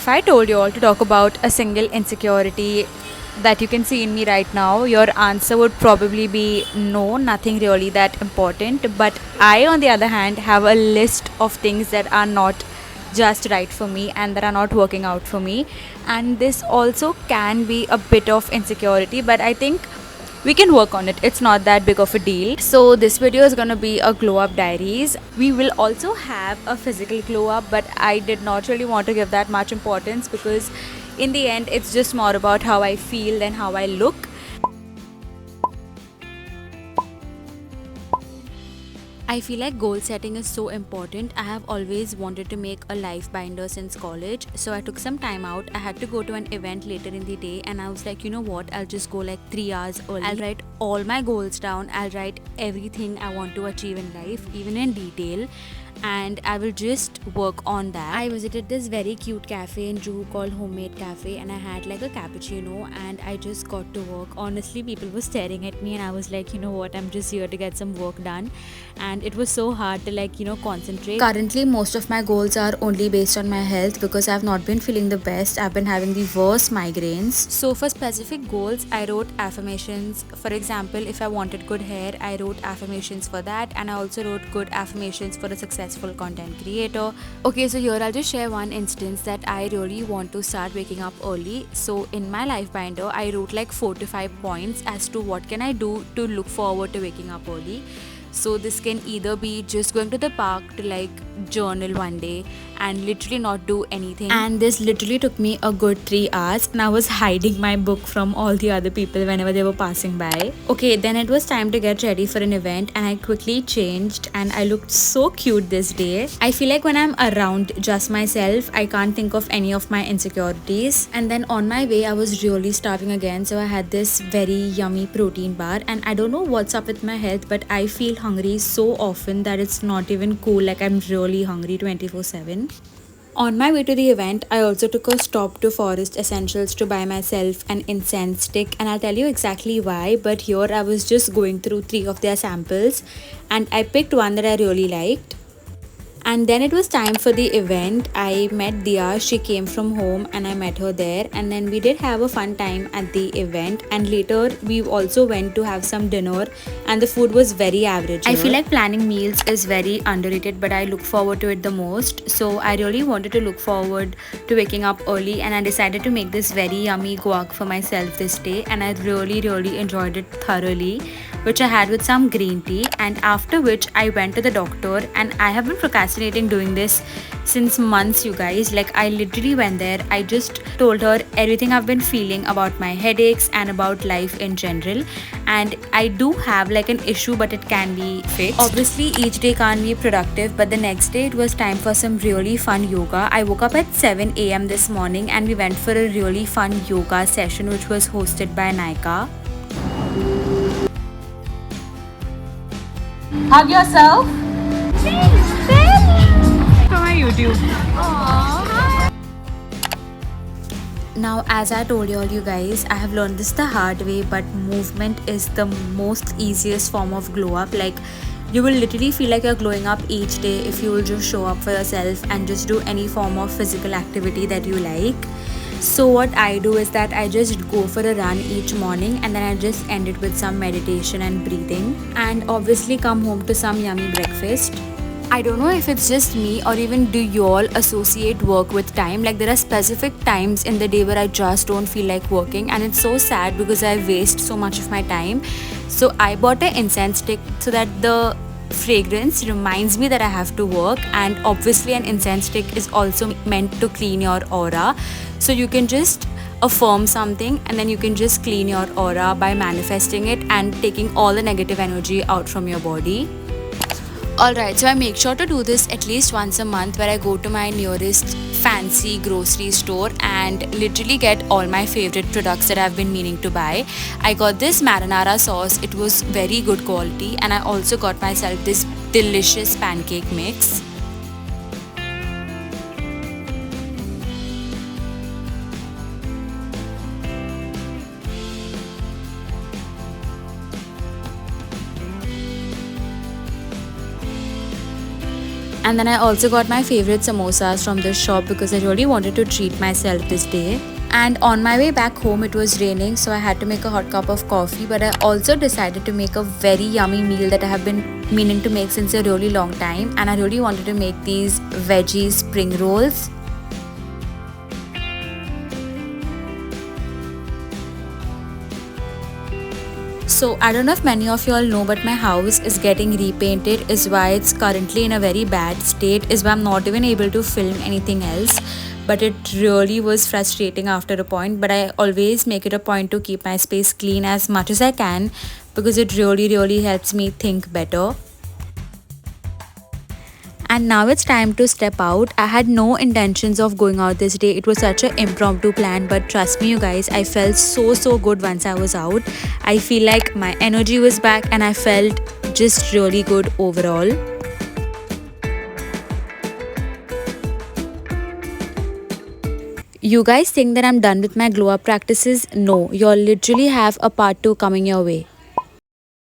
If I told you all to talk about a single insecurity that you can see in me right now, your answer would probably be no, nothing really that important. But I, on the other hand, have a list of things that are not just right for me and that are not working out for me. And this also can be a bit of insecurity, but I think we can work on it. It's not that big of a deal. So this video is going to be a glow up diaries. We will also have a physical glow up, but I did not really want to give that much importance because in the end it's just more about how I feel than how I look. I feel like goal setting is so important. I have always wanted to make a life binder since college, so I took some time out. I had to go to an event later in the day, and I was like, you know what, I'll just go like 3 hours early. I'll write all my goals down, I'll write everything I want to achieve in life, even in detail, and I will just work on that. I visited this very cute cafe in Juhu called Homemade Cafe, and I had like a cappuccino and I just got to work. Honestly, people were staring at me and I was like, you know what, I'm just here to get some work done, and it was so hard to concentrate. Currently most of my goals are only based on my health because I've not been feeling the best. I've been having the worst migraines. So for specific goals I wrote affirmations. For example, if I wanted good hair, I wrote affirmations for that, and I also wrote good affirmations for a successful content creator. Okay, so here I'll just share one instance that I really want to start waking up early. So in my life binder I wrote like 4 to 5 points as to what can I do to look forward to waking up early. So this can either be just going to the park to like journal one day and literally not do anything. And this literally took me a good 3 hours, and I was hiding my book from all the other people whenever they were passing by. Okay, then it was time to get ready for an event, and I quickly changed and I looked so cute this day. I feel like when I'm around just myself, I can't think of any of my insecurities. And then on my way I was really starving again, so I had this very yummy protein bar, and I don't know what's up with my health, but I feel hungry so often that it's not even cool. Like I'm really hungry 24/7. On my way to the event, I also took a stop to Forest Essentials to buy myself an incense stick, and I'll tell you exactly why. But here I was just going through 3 of their samples and I picked one that I really liked. And then it was time for the event. I met Dia, she came from home and I met her there, and then we did have a fun time at the event, and later we also went to have some dinner and the food was very average. I feel like planning meals is very underrated, but I look forward to it the most. So I really wanted to look forward to waking up early, and I decided to make this very yummy guac for myself this day, and I really enjoyed it thoroughly, which I had with some green tea. And after which I went to the doctor, and I have been procrastinating doing this since months, you guys. Like I literally went there, I just told her everything I've been feeling about my headaches and about life in general, and I do have like an issue, but it can be fixed. Obviously each day can't be productive, but the next day it was time for some really fun yoga. I woke up at 7 a.m. this morning and we went for a really fun yoga session which was hosted by Naika. Hug yourself. From my YouTube. Now, as I told you all, you guys, I have learned this the hard way, but movement is the most easiest form of glow up. Like you will literally feel like you're glowing up each day if you will just show up for yourself and just do any form of physical activity that you like. So what I do is that I just go for a run each morning, and then I just end it with some meditation and breathing, and obviously come home to some yummy breakfast. I don't know if it's just me or even do you all associate work with time. Like there are specific times in the day where I just don't feel like working, and it's so sad because I waste so much of my time. So I bought an incense stick so that the fragrance reminds me that I have to work, and obviously an incense stick is also meant to clean your aura. So you can just affirm something and then you can just clean your aura by manifesting it and taking all the negative energy out from your body. Alright, so I make sure to do this at least once a month, where I go to my nearest fancy grocery store and literally get all my favorite products that I've been meaning to buy. I got this marinara sauce, it was very good quality, and I also got myself this delicious pancake mix. And then I also got my favorite samosas from this shop because I really wanted to treat myself this day. And on my way back home it was raining, so I had to make a hot cup of coffee, but I also decided to make a very yummy meal that I have been meaning to make since a really long time, and I really wanted to make these veggie spring rolls. So I don't know if many of you all know, but my house is getting repainted, is why it's currently in a very bad state, is why I'm not even able to film anything else. But it really was frustrating after a point, but I always make it a point to keep my space clean as much as I can because it really helps me think better. And now it's time to step out. I had no intentions of going out this day. It was such an impromptu plan, but trust me you guys, I felt so good once I was out. I feel like my energy was back and I felt just really good overall. You guys think that I'm done with my glow up practices? No, you'll literally have a part 2 coming your way.